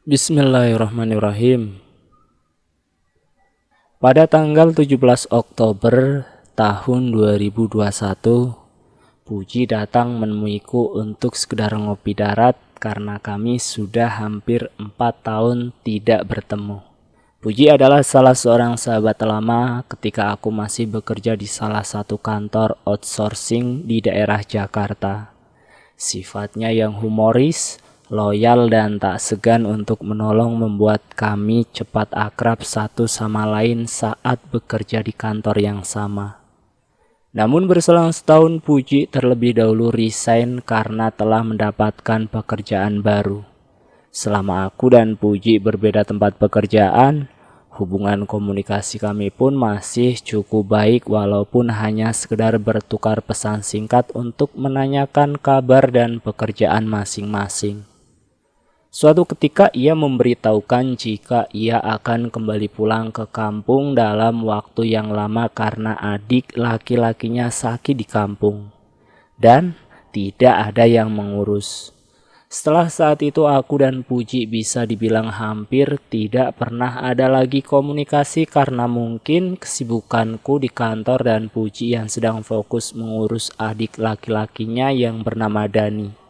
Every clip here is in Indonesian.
Bismillahirrahmanirrahim. Pada tanggal 17 Oktober tahun 2021, Puji datang menemuiku untuk sekedar ngopi darat karena kami sudah hampir 4 tahun tidak bertemu. Puji adalah salah seorang sahabat lama ketika aku masih bekerja di salah satu kantor outsourcing di daerah Jakarta. Sifatnya yang humoris, loyal dan tak segan untuk menolong membuat kami cepat akrab satu sama lain saat bekerja di kantor yang sama. Namun berselang setahun Puji terlebih dahulu resign karena telah mendapatkan pekerjaan baru. Selama aku dan Puji berbeda tempat pekerjaan, hubungan komunikasi kami pun masih cukup baik walaupun hanya sekedar bertukar pesan singkat untuk menanyakan kabar dan pekerjaan masing-masing. Suatu ketika ia memberitahukan jika ia akan kembali pulang ke kampung dalam waktu yang lama karena adik laki-lakinya sakit di kampung dan tidak ada yang mengurus. Setelah saat itu aku dan Puji bisa dibilang hampir tidak pernah ada lagi komunikasi karena mungkin kesibukanku di kantor dan Puji yang sedang fokus mengurus adik laki-lakinya yang bernama Dani.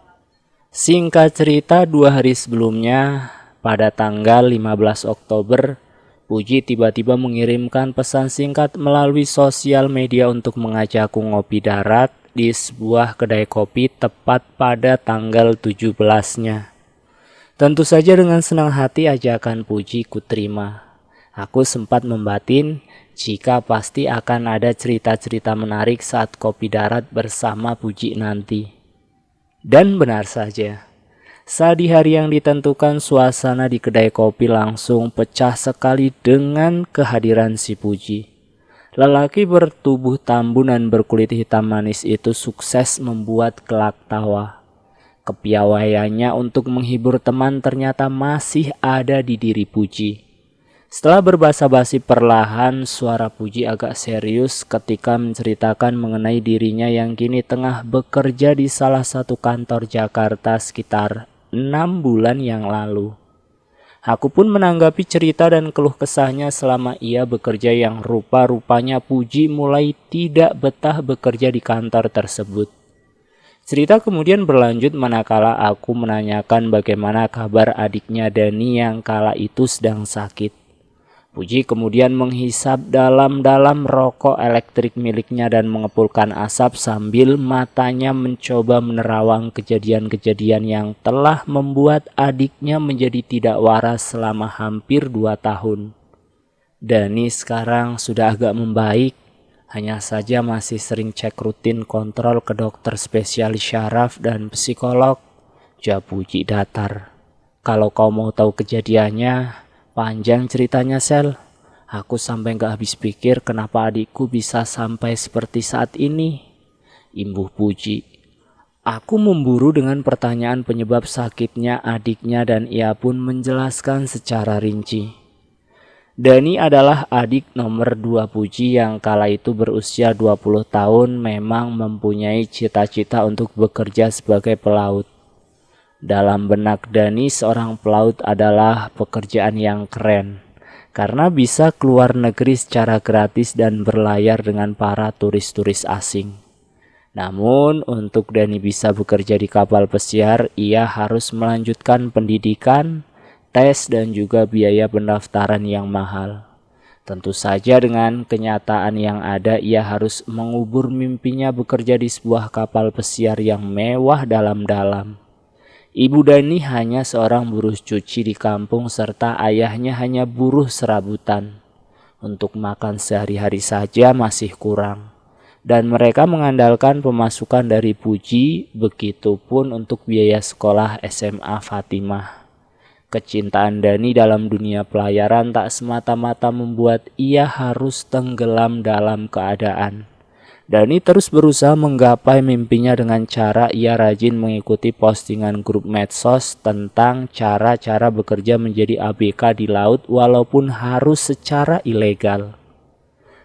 Singkat cerita, 2 hari sebelumnya, pada tanggal 15 Oktober, Puji tiba-tiba mengirimkan pesan singkat melalui sosial media untuk mengajakku ngopi darat di sebuah kedai kopi tepat pada tanggal 17-nya. Tentu saja dengan senang hati ajakan Puji kuterima. Aku sempat membatin jika pasti akan ada cerita-cerita menarik saat kopi darat bersama Puji nanti. Dan benar saja, saat di hari yang ditentukan suasana di kedai kopi langsung pecah sekali dengan kehadiran si Puji. Lelaki bertubuh tambun dan berkulit hitam manis itu sukses membuat kelak tawa. Kepiawaiannya untuk menghibur teman ternyata masih ada di diri Puji. Setelah berbasa-basi perlahan, suara Puji agak serius ketika menceritakan mengenai dirinya yang kini tengah bekerja di salah satu kantor Jakarta sekitar 6 bulan yang lalu. Aku pun menanggapi cerita dan keluh kesahnya selama ia bekerja yang rupa-rupanya Puji mulai tidak betah bekerja di kantor tersebut. Cerita kemudian berlanjut manakala aku menanyakan bagaimana kabar adiknya Dani yang kala itu sedang sakit. Puji kemudian menghisap dalam-dalam rokok elektrik miliknya dan mengepulkan asap sambil matanya mencoba menerawang kejadian-kejadian yang telah membuat adiknya menjadi tidak waras selama hampir 2 tahun. Dani sekarang sudah agak membaik, hanya saja masih sering cek rutin kontrol ke dokter spesialis syaraf dan psikolog. Jawab Puji datar. Kalau kau mau tahu kejadiannya, panjang ceritanya Sel. Aku sampai gak habis pikir kenapa adikku bisa sampai seperti saat ini. Imbuh Puji. Aku memburu dengan pertanyaan penyebab sakitnya adiknya dan ia pun menjelaskan secara rinci. Dani adalah adik nomor 2 Puji yang kala itu berusia 20 tahun memang mempunyai cita-cita untuk bekerja sebagai pelaut. Dalam benak Dani, seorang pelaut adalah pekerjaan yang keren karena bisa keluar negeri secara gratis dan berlayar dengan para turis-turis asing. Namun untuk Dani bisa bekerja di kapal pesiar, ia harus melanjutkan pendidikan, tes dan juga biaya pendaftaran yang mahal. Tentu saja dengan kenyataan yang ada, ia harus mengubur mimpinya bekerja di sebuah kapal pesiar yang mewah dalam-dalam. Ibu Dani hanya seorang buruh cuci di kampung serta ayahnya hanya buruh serabutan. Untuk makan sehari-hari saja masih kurang. Dan mereka mengandalkan pemasukan dari Puji, begitupun untuk biaya sekolah SMA Fatimah. Kecintaan Dani dalam dunia pelayaran tak semata-mata membuat ia harus tenggelam dalam keadaan. Dani terus berusaha menggapai mimpinya dengan cara ia rajin mengikuti postingan grup medsos tentang cara-cara bekerja menjadi ABK di laut walaupun harus secara ilegal.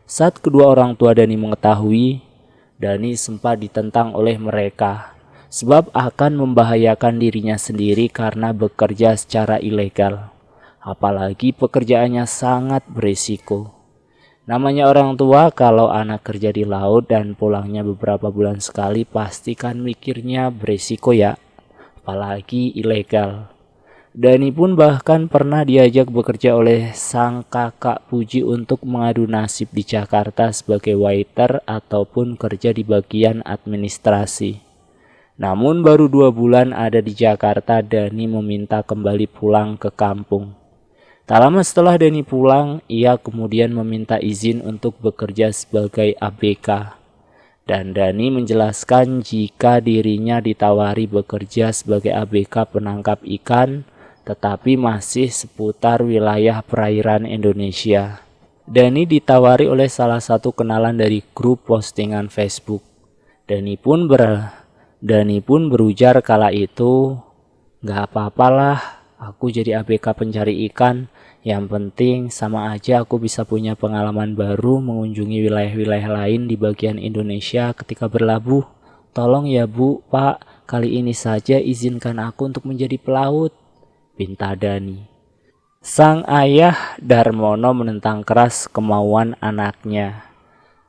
Saat kedua orang tua Dani mengetahui, Dani sempat ditentang oleh mereka. sebab akan membahayakan dirinya sendiri karena bekerja secara ilegal. Apalagi pekerjaannya sangat berisiko. Namanya orang tua, kalau anak kerja di laut dan pulangnya beberapa bulan sekali pasti kan mikirnya berisiko ya, apalagi ilegal. Dani pun bahkan pernah diajak bekerja oleh sang kakak Puji untuk mengadu nasib di Jakarta sebagai waiter ataupun kerja di bagian administrasi. Namun baru 2 bulan ada di Jakarta, Dani meminta kembali pulang ke kampung. Tak lama setelah Dani pulang, ia kemudian meminta izin untuk bekerja sebagai ABK. Dan Dani menjelaskan jika dirinya ditawari bekerja sebagai ABK penangkap ikan, tetapi masih seputar wilayah perairan Indonesia. Dani ditawari oleh salah satu kenalan dari grup postingan Facebook. Dani pun berujar kala itu, "Gak apa-apalah, aku jadi ABK pencari ikan. Yang penting sama aja aku bisa punya pengalaman baru mengunjungi wilayah-wilayah lain di bagian Indonesia ketika berlabuh. Tolong ya Bu, Pak, kali ini saja izinkan aku untuk menjadi pelaut," pinta Dani. Sang ayah Darmono menentang keras kemauan anaknya.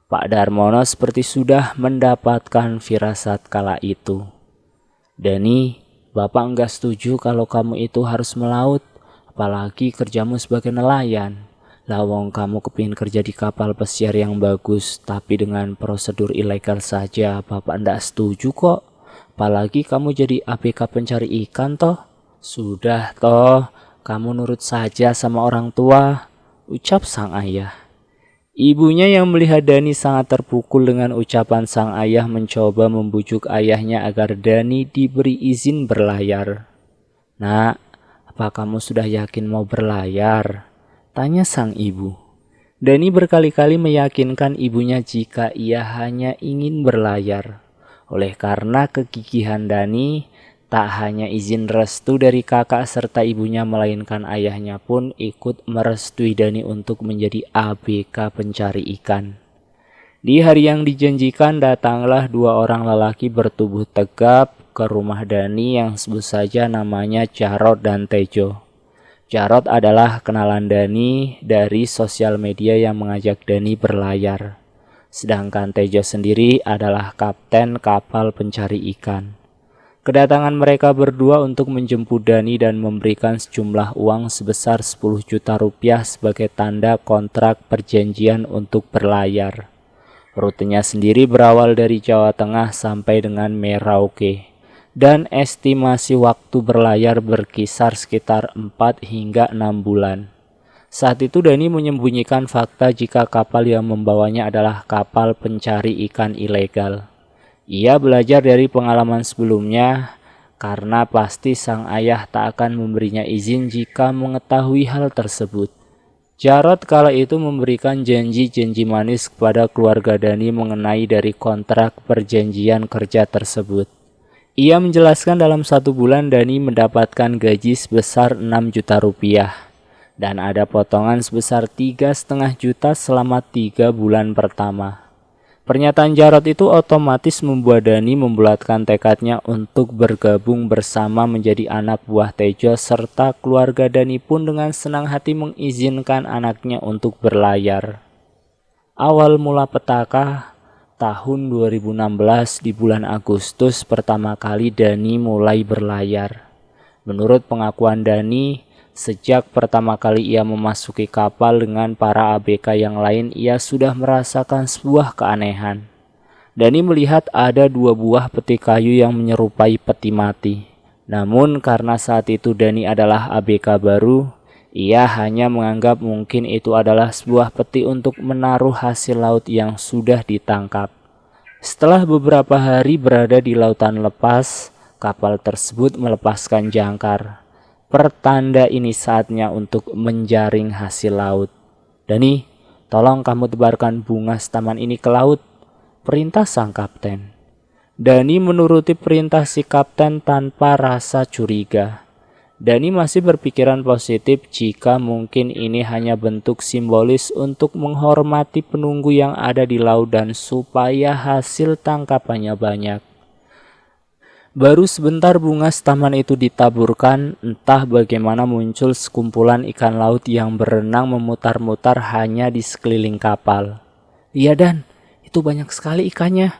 Pak Darmono seperti sudah mendapatkan firasat kala itu. "Dani, Bapak enggak setuju kalau kamu itu harus melaut, apalagi kerjamu sebagai nelayan. Lawong kamu kepingin kerja di kapal pesiar yang bagus, tapi dengan prosedur ilegal saja Bapak enggak setuju kok. Apalagi kamu jadi ABK pencari ikan toh. Sudah toh, kamu nurut saja sama orang tua," ucap sang ayah. Ibunya yang melihat Dani sangat terpukul dengan ucapan sang ayah mencoba membujuk ayahnya agar Dani diberi izin berlayar. "Nak, apa kamu sudah yakin mau berlayar?" tanya sang ibu. Dani berkali-kali meyakinkan ibunya jika ia hanya ingin berlayar. Oleh karena kegigihan Dani, tak hanya izin restu dari kakak serta ibunya, melainkan ayahnya pun ikut merestui Dani untuk menjadi ABK pencari ikan. Di hari yang dijanjikan datanglah 2 orang lelaki bertubuh tegap ke rumah Dani yang sebut saja namanya Jarod dan Tejo. Jarod adalah kenalan Dani dari sosial media yang mengajak Dani berlayar. Sedangkan Tejo sendiri adalah kapten kapal pencari ikan. Kedatangan mereka berdua untuk menjemput Dani dan memberikan sejumlah uang sebesar 10 juta rupiah sebagai tanda kontrak perjanjian untuk berlayar. Rutenya sendiri berawal dari Jawa Tengah sampai dengan Merauke. Dan estimasi waktu berlayar berkisar sekitar 4 hingga 6 bulan. Saat itu Dani menyembunyikan fakta jika kapal yang membawanya adalah kapal pencari ikan ilegal. Ia belajar dari pengalaman sebelumnya, karena pasti sang ayah tak akan memberinya izin jika mengetahui hal tersebut. Jarod kala itu memberikan janji-janji manis kepada keluarga Dani mengenai dari kontrak perjanjian kerja tersebut. Ia menjelaskan dalam 1 bulan Dani mendapatkan gaji sebesar 6 juta rupiah dan ada potongan sebesar 3,5 juta selama 3 bulan pertama. Pernyataan Jarod itu otomatis membuat Dani membulatkan tekadnya untuk bergabung bersama menjadi anak buah Tejo, serta keluarga Dani pun dengan senang hati mengizinkan anaknya untuk berlayar. Awal mula petaka tahun 2016, di bulan Agustus pertama kali Dani mulai berlayar. Menurut pengakuan Dani, sejak pertama kali ia memasuki kapal dengan para ABK yang lain, ia sudah merasakan sebuah keanehan. Dani melihat ada 2 buah peti kayu yang menyerupai peti mati. Namun karena saat itu Dani adalah ABK baru, ia hanya menganggap mungkin itu adalah sebuah peti untuk menaruh hasil laut yang sudah ditangkap. Setelah beberapa hari berada di lautan lepas, kapal tersebut melepaskan jangkar. Pertanda ini saatnya untuk menjaring hasil laut. "Dani, tolong kamu tebarkan bunga setaman ini ke laut," perintah sang kapten. Dani menuruti perintah si kapten tanpa rasa curiga. Dani masih berpikiran positif jika mungkin ini hanya bentuk simbolis untuk menghormati penunggu yang ada di laut dan supaya hasil tangkapannya banyak. Baru sebentar bunga taman itu ditaburkan, entah bagaimana muncul sekumpulan ikan laut yang berenang memutar-mutar hanya di sekeliling kapal. "Iya Dan, itu banyak sekali ikannya,"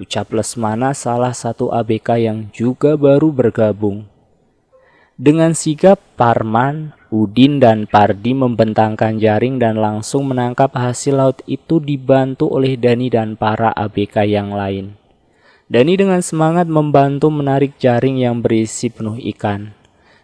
ucap Lesmana, salah satu ABK yang juga baru bergabung. Dengan sigap, Parman, Udin, dan Pardi membentangkan jaring dan langsung menangkap hasil laut itu dibantu oleh Dani dan para ABK yang lain. Dani dengan semangat membantu menarik jaring yang berisi penuh ikan.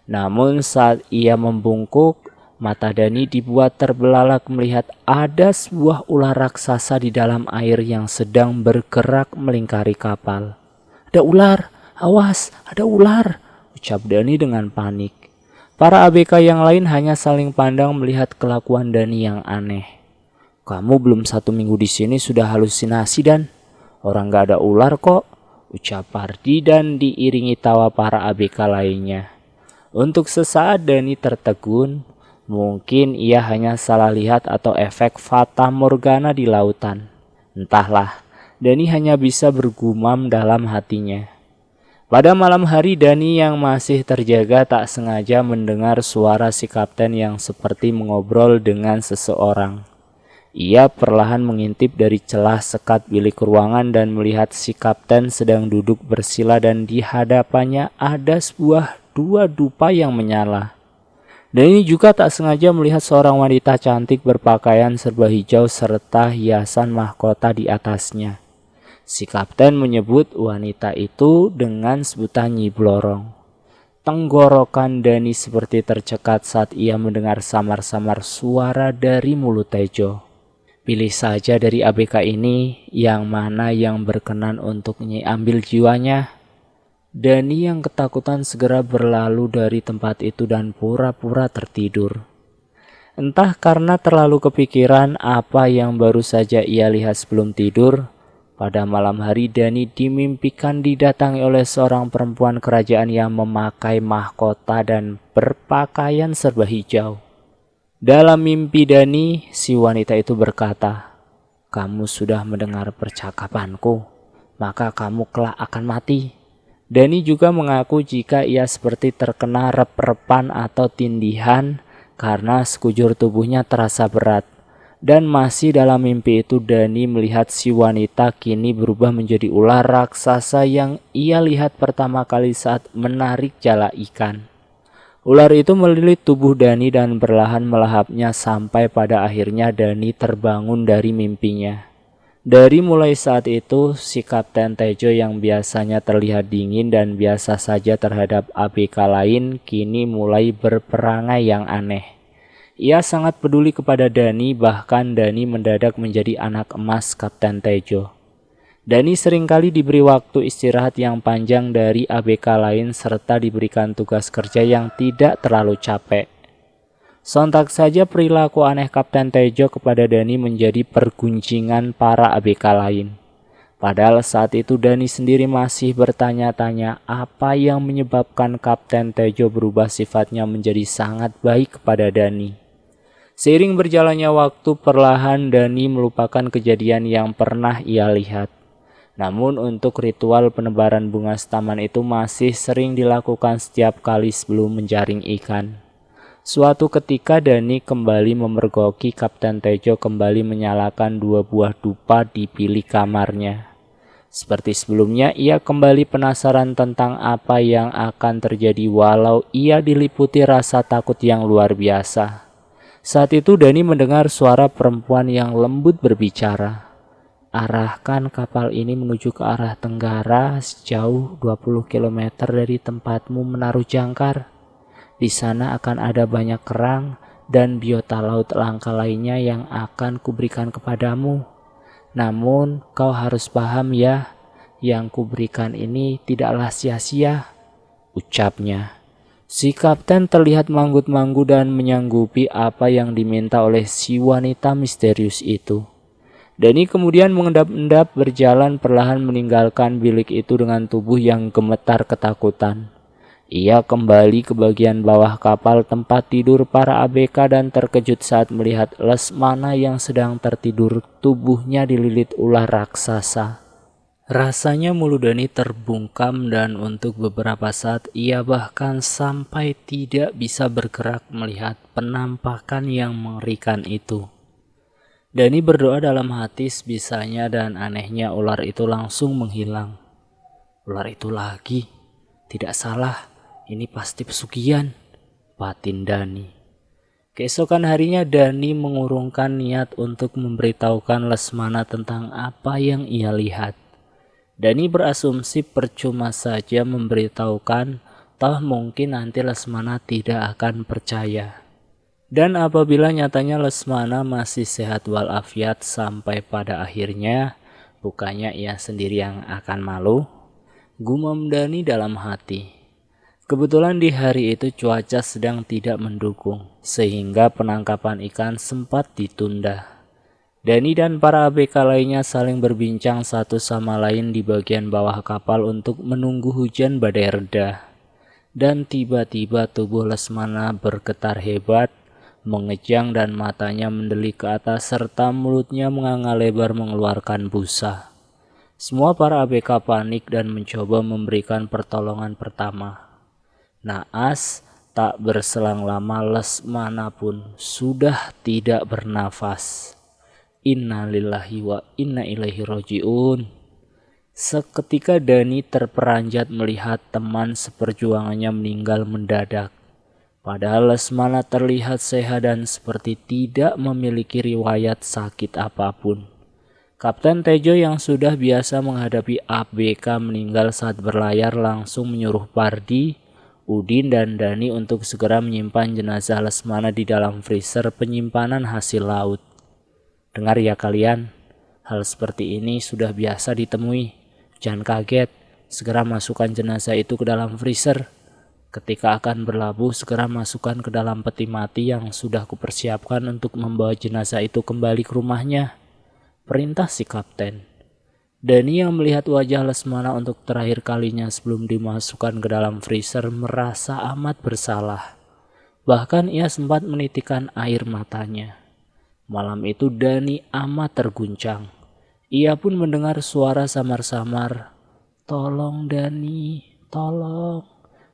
Namun saat ia membungkuk, mata Dani dibuat terbelalak melihat ada sebuah ular raksasa di dalam air yang sedang bergerak melingkari kapal. "Ada ular, awas, ada ular," ucap Dani dengan panik. Para ABK yang lain hanya saling pandang melihat kelakuan Dani yang aneh. "Kamu belum 1 minggu di sini sudah halusinasi Dan? Orang gak ada ular kok," ucap Pardi dan diiringi tawa para ABK lainnya. Untuk sesaat Dani tertegun, mungkin ia hanya salah lihat atau efek fata morgana di lautan. Entahlah, Dani hanya bisa bergumam dalam hatinya. Pada malam hari, Dani yang masih terjaga tak sengaja mendengar suara si kapten yang seperti mengobrol dengan seseorang. Ia perlahan mengintip dari celah sekat bilik ruangan dan melihat si kapten sedang duduk bersila dan di hadapannya ada sebuah 2 dupa yang menyala. Dan ini juga tak sengaja melihat seorang wanita cantik berpakaian serba hijau serta hiasan mahkota di atasnya. Si kapten menyebut wanita itu dengan sebutan Nyi Blorong. Tenggorokan Dani seperti tercekat saat ia mendengar samar-samar suara dari mulut Tejo. "Pilih saja dari ABK ini yang mana yang berkenan untuk Nyi ambil jiwanya." Dani yang ketakutan segera berlalu dari tempat itu dan pura-pura tertidur. Entah karena terlalu kepikiran apa yang baru saja ia lihat sebelum tidur, pada malam hari Dani dimimpikan didatangi oleh seorang perempuan kerajaan yang memakai mahkota dan berpakaian serba hijau. Dalam mimpi Dani, si wanita itu berkata, "Kamu sudah mendengar percakapanku, maka kamu kelak akan mati." Dani juga mengaku jika ia seperti terkena rep-repan atau tindihan karena sekujur tubuhnya terasa berat. Dan masih dalam mimpi itu Dani melihat si wanita kini berubah menjadi ular raksasa yang ia lihat pertama kali saat menarik jala ikan. Ular itu melilit tubuh Dani dan perlahan melahapnya sampai pada akhirnya Dani terbangun dari mimpinya. Dari mulai saat itu, si Kapten Tejo yang biasanya terlihat dingin dan biasa saja terhadap ABK lain kini mulai berperangai yang aneh. Ia sangat peduli kepada Dani, bahkan Dani mendadak menjadi anak emas Kapten Tejo. Dani seringkali diberi waktu istirahat yang panjang dari ABK lain serta diberikan tugas kerja yang tidak terlalu capek. Sontak saja perilaku aneh Kapten Tejo kepada Dani menjadi pergunjingan para ABK lain. Padahal saat itu Dani sendiri masih bertanya-tanya apa yang menyebabkan Kapten Tejo berubah sifatnya menjadi sangat baik kepada Dani. Seiring berjalannya waktu, perlahan Dani melupakan kejadian yang pernah ia lihat. Namun untuk ritual penebaran bunga taman itu masih sering dilakukan setiap kali sebelum menjaring ikan. Suatu ketika Dani kembali memergoki Kapten Tejo kembali menyalakan 2 buah dupa di bilik kamarnya. Seperti sebelumnya, ia kembali penasaran tentang apa yang akan terjadi walau ia diliputi rasa takut yang luar biasa. Saat itu Dani mendengar suara perempuan yang lembut berbicara. "Arahkan kapal ini menuju ke arah tenggara sejauh 20 km dari tempatmu menaruh jangkar. Di sana akan ada banyak kerang dan biota laut langka lainnya yang akan kuberikan kepadamu. Namun kau harus paham ya, yang kuberikan ini tidaklah sia-sia," ucapnya. Si kapten terlihat manggut-manggu dan menyanggupi apa yang diminta oleh si wanita misterius itu. Dani kemudian mengendap-endap berjalan perlahan meninggalkan bilik itu dengan tubuh yang gemetar ketakutan. Ia kembali ke bagian bawah kapal tempat tidur para ABK dan terkejut saat melihat Lesmana yang sedang tertidur tubuhnya dililit ular raksasa. Rasanya mulut Dani terbungkam dan untuk beberapa saat ia bahkan sampai tidak bisa bergerak melihat penampakan yang mengerikan itu. Dani berdoa dalam hati sebisanya dan anehnya ular itu langsung menghilang. Ular itu lagi, tidak salah, ini pasti pesugihan, batin Dani. Keesokan harinya Dani mengurungkan niat untuk memberitahukan Lesmana tentang apa yang ia lihat. Dani berasumsi percuma saja memberitahukan, toh mungkin nanti Lesmana tidak akan percaya. Dan apabila nyatanya Lesmana masih sehat walafiat sampai pada akhirnya, bukannya ia sendiri yang akan malu, gumam Dani dalam hati. Kebetulan di hari itu cuaca sedang tidak mendukung, sehingga penangkapan ikan sempat ditunda. Dani dan para ABK lainnya saling berbincang satu sama lain di bagian bawah kapal untuk menunggu hujan badai reda. Dan tiba-tiba tubuh Lesmana bergetar hebat, mengejang dan matanya mendelik ke atas serta mulutnya menganga lebar mengeluarkan busa. Semua para ABK panik dan mencoba memberikan pertolongan pertama. Naas, tak berselang lama Lesmana pun sudah tidak bernafas. Innalillahi wa inna ilaihi roji'un. Seketika Dani terperanjat melihat teman seperjuangannya meninggal mendadak. Padahal Lesmana terlihat sehat dan seperti tidak memiliki riwayat sakit apapun. Kapten Tejo yang sudah biasa menghadapi ABK meninggal saat berlayar langsung menyuruh Pardi, Udin dan Dani untuk segera menyimpan jenazah Lesmana di dalam freezer penyimpanan hasil laut. Dengar ya kalian, hal seperti ini sudah biasa ditemui. Jangan kaget, segera masukkan jenazah itu ke dalam freezer. Ketika akan berlabuh, segera masukkan ke dalam peti mati yang sudah kupersiapkan untuk membawa jenazah itu kembali ke rumahnya. Perintah si kapten. Dani yang melihat wajah Lesmana untuk terakhir kalinya sebelum dimasukkan ke dalam freezer merasa amat bersalah. Bahkan ia sempat menitikkan air matanya. Malam itu Dani amat terguncang. Ia pun mendengar suara samar-samar, "Tolong Dani, tolong.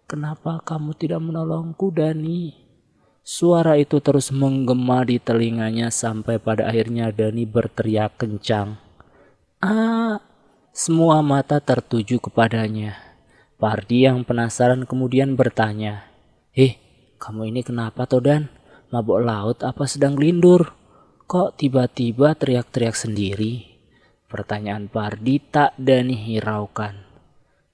Kenapa kamu tidak menolongku Dani?" Suara itu terus menggema di telinganya sampai pada akhirnya Dani berteriak kencang. "Ah!" Semua mata tertuju kepadanya. Pardi yang penasaran kemudian bertanya, kamu ini kenapa toh Dan? Mabuk laut apa sedang lindur? Kok tiba-tiba teriak-teriak sendiri?" Pertanyaan Pardi tak Dani hiraukan.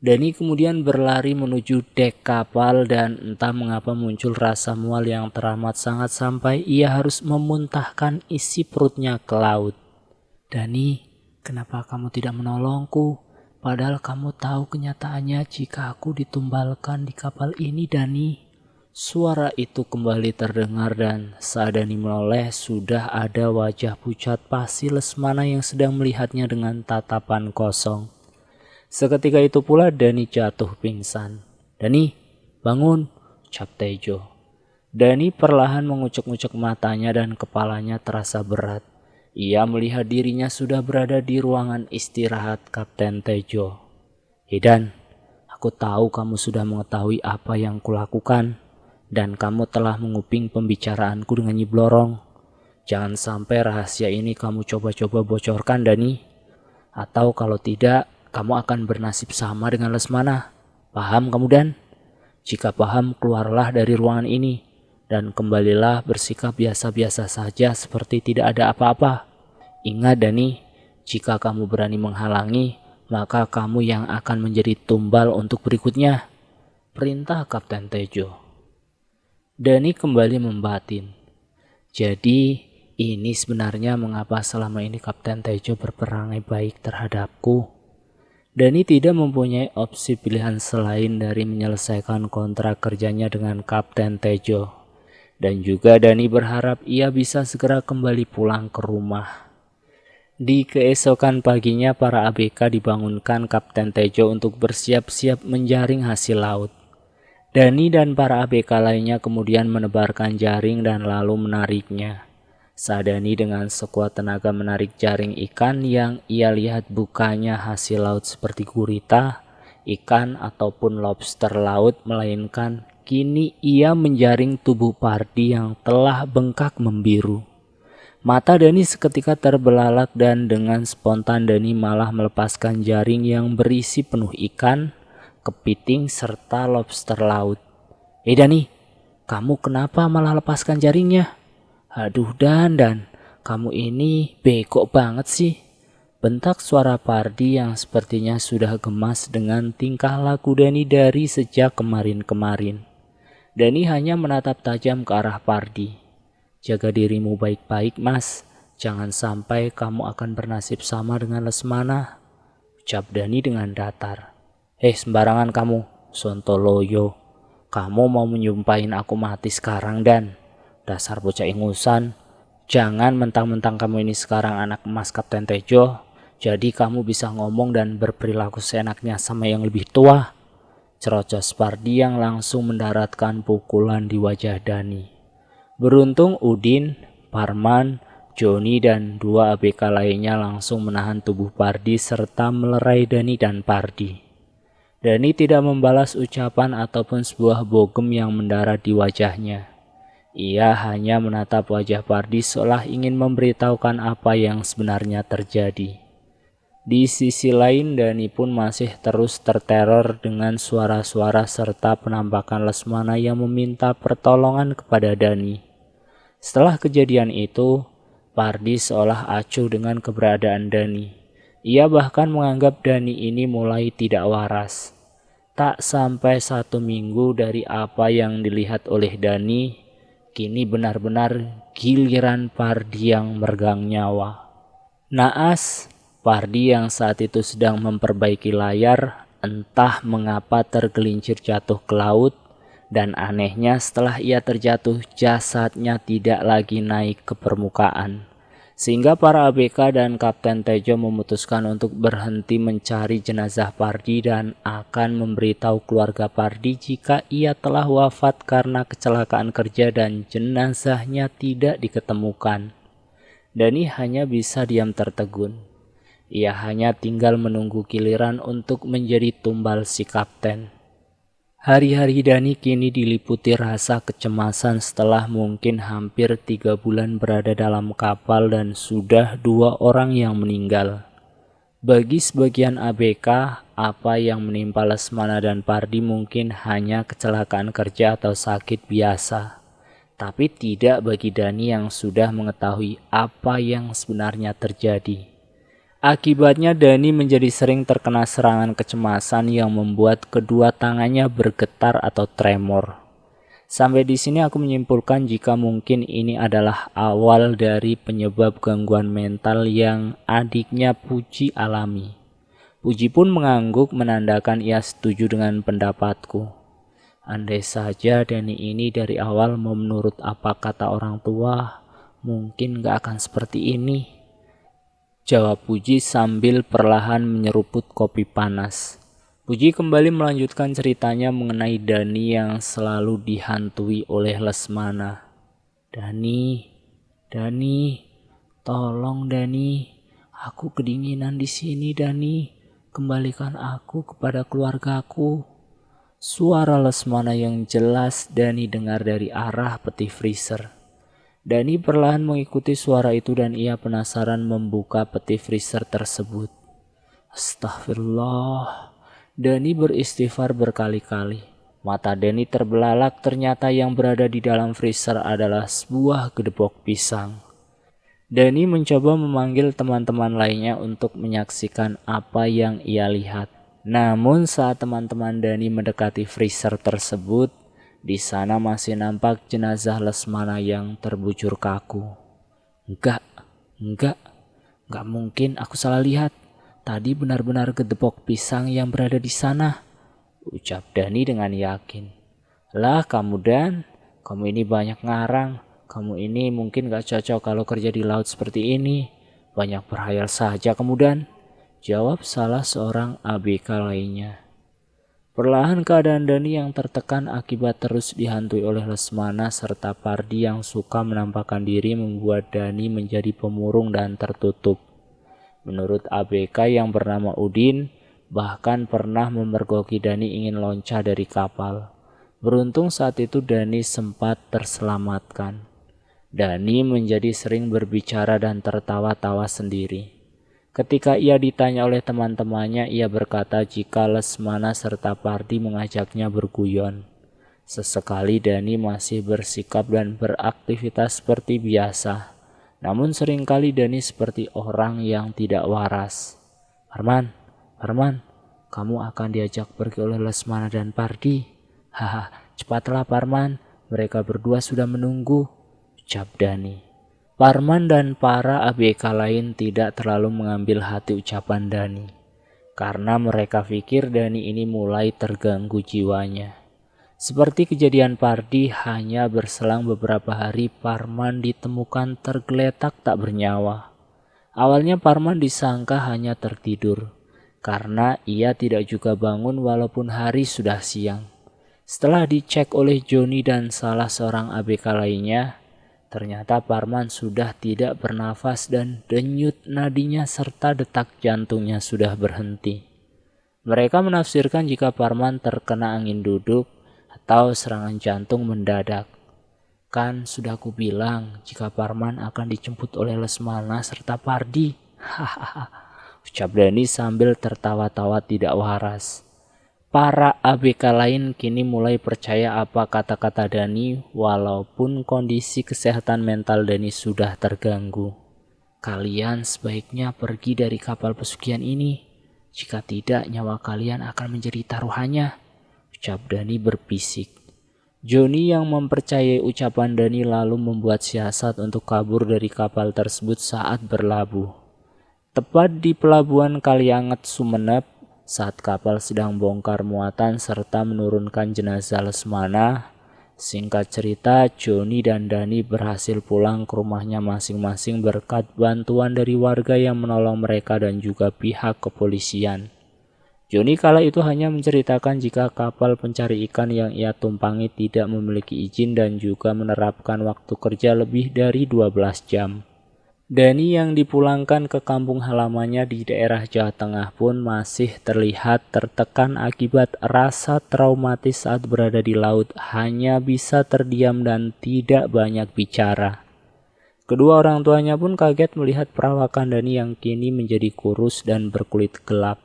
Dani kemudian berlari menuju dek kapal dan entah mengapa muncul rasa mual yang teramat sangat sampai ia harus memuntahkan isi perutnya ke laut. "Dani, kenapa kamu tidak menolongku? Padahal kamu tahu kenyataannya jika aku ditumbalkan di kapal ini, Dani." Suara itu kembali terdengar dan saat Dani menoleh sudah ada wajah pucat pasi Lesmana yang sedang melihatnya dengan tatapan kosong. Seketika itu pula Dani jatuh pingsan. "Dani, bangun!" ucap Tejo. Dani perlahan mengucek-ucek matanya dan kepalanya terasa berat. Ia melihat dirinya sudah berada di ruangan istirahat Kapten Tejo. "Dan, aku tahu kamu sudah mengetahui apa yang kulakukan. Dan kamu telah menguping pembicaraanku dengan Nyi Blorong. Jangan sampai rahasia ini kamu coba-coba bocorkan, Dani. Atau kalau tidak, kamu akan bernasib sama dengan Lesmana. Paham kamu, Dan? Jika paham, keluarlah dari ruangan ini. Dan kembalilah bersikap biasa-biasa saja seperti tidak ada apa-apa. Ingat, Dani, jika kamu berani menghalangi, maka kamu yang akan menjadi tumbal untuk berikutnya." Perintah Kapten Tejo. Dani kembali membatin. Jadi ini sebenarnya mengapa selama ini Kapten Tejo berperangai baik terhadapku. Dani tidak mempunyai opsi pilihan selain dari menyelesaikan kontrak kerjanya dengan Kapten Tejo. Dan juga Dani berharap ia bisa segera kembali pulang ke rumah. Di keesokan paginya para ABK dibangunkan Kapten Tejo untuk bersiap-siap menjaring hasil laut. Dani dan para ABK lainnya kemudian menebarkan jaring dan lalu menariknya. Sadani dengan sekuat tenaga menarik jaring ikan yang ia lihat bukannya hasil laut seperti gurita, ikan ataupun lobster laut, melainkan kini ia menjaring tubuh Pardi yang telah bengkak membiru. Mata Dani seketika terbelalak dan dengan spontan Dani malah melepaskan jaring yang berisi penuh ikan, kepiting, serta lobster laut. Dani, kamu kenapa malah lepaskan jaringnya? Aduh Dan, kamu ini bego banget sih. Bentak suara Pardi yang sepertinya sudah gemas dengan tingkah laku Dani dari sejak kemarin-kemarin. Dani hanya menatap tajam ke arah Pardi. Jaga dirimu baik-baik mas, jangan sampai kamu akan bernasib sama dengan Lesmana, ucap Dani dengan datar. Sembarangan kamu, Sontoloyo. Kamu mau menyumpahin aku mati sekarang Dan? Dasar bocah ingusan, jangan mentang-mentang kamu ini sekarang anak emas Kapten Tejo, jadi kamu bisa ngomong dan berperilaku seenaknya sama yang lebih tua. Cerocos Pardi yang langsung mendaratkan pukulan di wajah Dani. Beruntung Udin, Parman, Joni dan 2 ABK lainnya langsung menahan tubuh Pardi serta melerai Dani dan Pardi. Dani tidak membalas ucapan ataupun sebuah bogem yang mendarat di wajahnya. Ia hanya menatap wajah Pardi seolah ingin memberitahukan apa yang sebenarnya terjadi. Di sisi lain Dani pun masih terus terteror dengan suara-suara serta penampakan Lesmana yang meminta pertolongan kepada Dani. Setelah kejadian itu, Pardi seolah acuh dengan keberadaan Dani. Ia bahkan menganggap Dani ini mulai tidak waras. Tak sampai 1 minggu dari apa yang dilihat oleh Dani, kini benar-benar giliran Pardi yang meregang nyawa. Naas, Pardi yang saat itu sedang memperbaiki layar, entah mengapa tergelincir jatuh ke laut, dan anehnya setelah ia terjatuh jasadnya tidak lagi naik ke permukaan. Sehingga para ABK dan Kapten Tejo memutuskan untuk berhenti mencari jenazah Pardi dan akan memberitahu keluarga Pardi jika ia telah wafat karena kecelakaan kerja dan jenazahnya tidak diketemukan. Dani hanya bisa diam tertegun. Ia hanya tinggal menunggu giliran untuk menjadi tumbal si kapten. Hari-hari Dani kini diliputi rasa kecemasan setelah mungkin hampir 3 bulan berada dalam kapal dan sudah 2 orang yang meninggal. Bagi sebagian ABK, apa yang menimpa Lesmana dan Pardi mungkin hanya kecelakaan kerja atau sakit biasa. Tapi tidak bagi Dani yang sudah mengetahui apa yang sebenarnya terjadi. Akibatnya Dani menjadi sering terkena serangan kecemasan yang membuat kedua tangannya bergetar atau tremor. Sampai di sini aku menyimpulkan jika mungkin ini adalah awal dari penyebab gangguan mental yang adiknya Puji alami. Puji pun mengangguk menandakan ia setuju dengan pendapatku. Andai saja Dani ini dari awal mau menurut apa kata orang tua, mungkin gak akan seperti ini, jawab Puji sambil perlahan menyeruput kopi panas. Puji kembali melanjutkan ceritanya mengenai Dani yang selalu dihantui oleh Lesmana. Dani, tolong Dani, aku kedinginan di sini Dani, kembalikan aku kepada keluargaku. Suara Lesmana yang jelas Dani dengar dari arah peti freezer. Dani perlahan mengikuti suara itu dan ia penasaran membuka peti freezer tersebut. Astagfirullah. Dani beristighfar berkali-kali. Mata Dani terbelalak, ternyata yang berada di dalam freezer adalah sebuah gedebok pisang. Dani mencoba memanggil teman-teman lainnya untuk menyaksikan apa yang ia lihat. Namun saat teman-teman Dani mendekati freezer tersebut, di sana masih nampak jenazah Lesmana yang terbujur kaku. Enggak mungkin aku salah lihat. Tadi benar-benar gedebok pisang yang berada di sana, ucap Dani dengan yakin. Lah kamu Dan, kamu ini banyak ngarang. Kamu ini mungkin gak cocok kalau kerja di laut seperti ini. Banyak berhayal saja kamu Dan, jawab salah seorang ABK lainnya. Perlahan keadaan Dani yang tertekan akibat terus dihantui oleh Lesmana serta Pardi yang suka menampakkan diri membuat Dani menjadi pemurung dan tertutup. Menurut ABK yang bernama Udin, bahkan pernah memergoki Dani ingin loncat dari kapal. Beruntung saat itu Dani sempat terselamatkan. Dani menjadi sering berbicara dan tertawa-tawa sendiri. Ketika ia ditanya oleh teman-temannya, ia berkata jika Lesmana serta Pardi mengajaknya berguyon. Sesekali Dani masih bersikap dan beraktivitas seperti biasa. Namun seringkali Dani seperti orang yang tidak waras. Parman, kamu akan diajak pergi oleh Lesmana dan Pardi. Haha, cepatlah Parman, mereka berdua sudah menunggu, ucap Dani. Parman dan para ABK lain tidak terlalu mengambil hati ucapan Dani, karena mereka pikir Dani ini mulai terganggu jiwanya. Seperti kejadian Pardi, hanya berselang beberapa hari Parman ditemukan tergeletak tak bernyawa. Awalnya Parman disangka hanya tertidur, karena ia tidak juga bangun walaupun hari sudah siang. Setelah dicek oleh Joni dan salah seorang ABK lainnya, ternyata Parman sudah tidak bernafas dan denyut nadinya serta detak jantungnya sudah berhenti. Mereka menafsirkan jika Parman terkena angin duduk atau serangan jantung mendadak. Kan sudah aku bilang jika Parman akan dijemput oleh Lesmana serta Pardi. Hahaha, ucap Dani sambil tertawa-tawa tidak waras. Para ABK lain kini mulai percaya apa kata-kata Dani walaupun kondisi kesehatan mental Dani sudah terganggu. Kalian sebaiknya pergi dari kapal pesugihan ini. Jika tidak, nyawa kalian akan menjadi taruhannya, ucap Dani berbisik. Joni yang mempercayai ucapan Dani lalu membuat siasat untuk kabur dari kapal tersebut saat berlabuh. Tepat di pelabuhan Kalianget, Sumeneb, saat kapal sedang bongkar muatan serta menurunkan jenazah Lesmana, singkat cerita Joni dan Dani berhasil pulang ke rumahnya masing-masing berkat bantuan dari warga yang menolong mereka dan juga pihak kepolisian. Joni kala itu hanya menceritakan jika kapal pencari ikan yang ia tumpangi tidak memiliki izin dan juga menerapkan waktu kerja lebih dari 12 jam. Dani yang dipulangkan ke kampung halamannya di daerah Jawa Tengah pun masih terlihat tertekan akibat rasa traumatis saat berada di laut, hanya bisa terdiam dan tidak banyak bicara. Kedua orang tuanya pun kaget melihat perawakan Dani yang kini menjadi kurus dan berkulit gelap.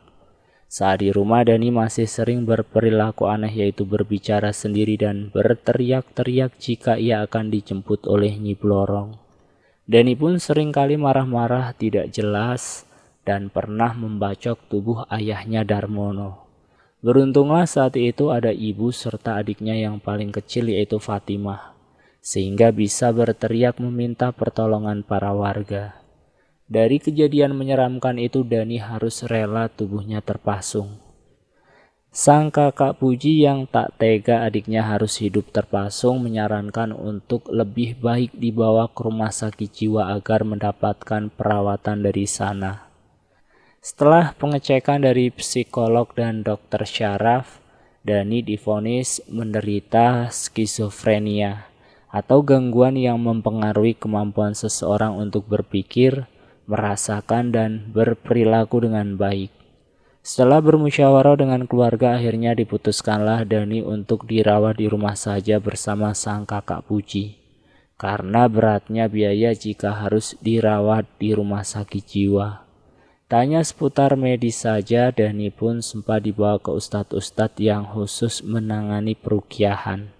Saat di rumah, Dani masih sering berperilaku aneh, yaitu berbicara sendiri dan berteriak-teriak jika ia akan dijemput oleh Nyi Blorong. Dani pun seringkali marah-marah tidak jelas dan pernah membacok tubuh ayahnya Darmono. Beruntunglah saat itu ada ibu serta adiknya yang paling kecil yaitu Fatimah, sehingga bisa berteriak meminta pertolongan para warga. Dari kejadian menyeramkan itu Dani harus rela tubuhnya terpasung. Sang kakak Puji yang tak tega adiknya harus hidup terpasung menyarankan untuk lebih baik dibawa ke rumah sakit jiwa agar mendapatkan perawatan dari sana. Setelah pengecekan dari psikolog dan dokter syaraf, Dani divonis menderita skizofrenia atau gangguan yang mempengaruhi kemampuan seseorang untuk berpikir, merasakan, dan berperilaku dengan baik. Setelah bermusyawarah dengan keluarga, akhirnya diputuskanlah Dani untuk dirawat di rumah saja bersama sang kakak Puji. Karena beratnya biaya jika harus dirawat di rumah sakit jiwa. Tanya seputar medis saja, Dani pun sempat dibawa ke ustadz-ustadz yang khusus menangani perukiahan.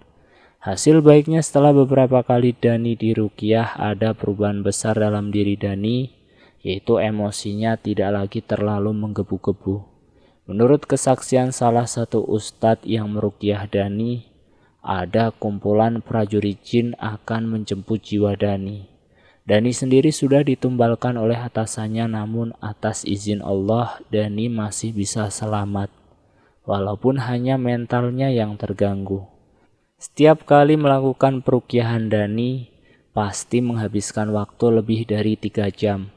Hasil baiknya setelah beberapa kali Dani dirukiah, ada perubahan besar dalam diri Dani, yaitu emosinya tidak lagi terlalu menggebu-gebu. Menurut kesaksian salah satu ustadz yang meruqyah Dani, ada kumpulan prajurit jin akan menjemput jiwa Dani. Dani sendiri sudah ditumbalkan oleh atasannya, namun atas izin Allah Dani masih bisa selamat, walaupun hanya mentalnya yang terganggu. Setiap kali melakukan peruqyahan Dani, pasti menghabiskan waktu lebih dari 3 jam.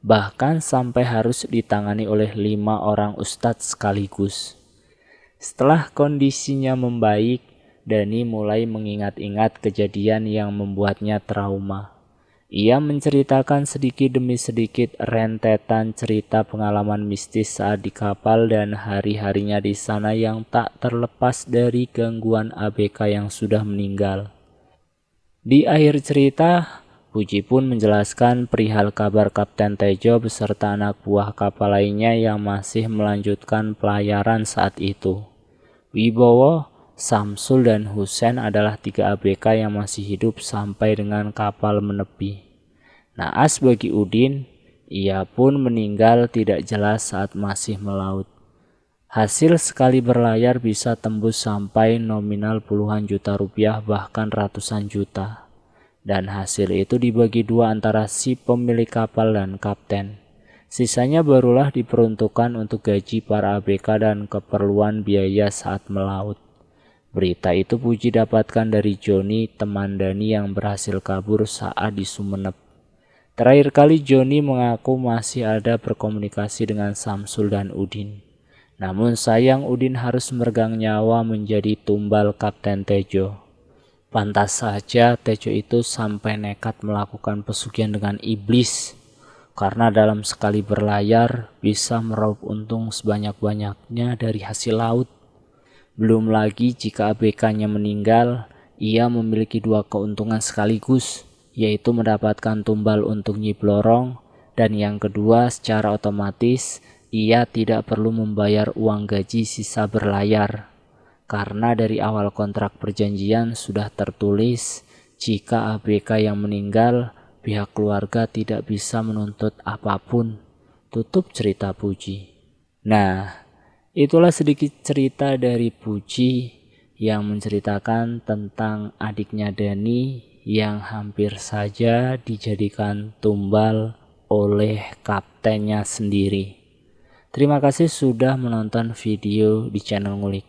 Bahkan sampai harus ditangani oleh 5 orang ustadz sekaligus. Setelah kondisinya membaik, Dani mulai mengingat-ingat kejadian yang membuatnya trauma. Ia menceritakan sedikit demi sedikit rentetan cerita pengalaman mistis saat di kapal dan hari-harinya di sana yang tak terlepas dari gangguan ABK yang sudah meninggal. Di akhir cerita, Puji pun menjelaskan perihal kabar Kapten Tejo beserta anak buah kapal lainnya yang masih melanjutkan pelayaran saat itu. Wibowo, Samsul, dan Husen adalah 3 ABK yang masih hidup sampai dengan kapal menepi. Naas bagi Udin, ia pun meninggal tidak jelas saat masih melaut. Hasil sekali berlayar bisa tembus sampai nominal puluhan juta rupiah bahkan ratusan juta. Dan hasil itu dibagi 2 antara si pemilik kapal dan kapten. Sisanya barulah diperuntukkan untuk gaji para ABK dan keperluan biaya saat melaut. Berita itu Puji dapatkan dari Joni, teman Dani yang berhasil kabur saat di Sumenep. Terakhir kali Joni mengaku masih ada berkomunikasi dengan Samsul dan Udin. Namun sayang Udin harus meregang nyawa menjadi tumbal Kapten Tejo. Pantas saja Tejo itu sampai nekat melakukan pesugihan dengan iblis. Karena dalam sekali berlayar bisa meraup untung sebanyak-banyaknya dari hasil laut. Belum lagi jika ABK-nya meninggal, ia memiliki 2 keuntungan sekaligus, yaitu mendapatkan tumbal untuk Nyi Blorong, dan yang kedua secara otomatis ia tidak perlu membayar uang gaji sisa berlayar. Karena dari awal kontrak perjanjian sudah tertulis jika ABK yang meninggal, pihak keluarga tidak bisa menuntut apapun. Tutup cerita Puji. Nah, itulah sedikit cerita dari Puji yang menceritakan tentang adiknya Dani yang hampir saja dijadikan tumbal oleh kaptennya sendiri. Terima kasih sudah menonton video di channel Ngulik.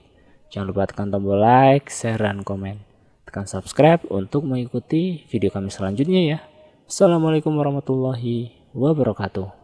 Jangan lupa tekan tombol like, share, dan komen. Tekan subscribe untuk mengikuti video kami selanjutnya ya. Assalamualaikum warahmatullahi wabarakatuh.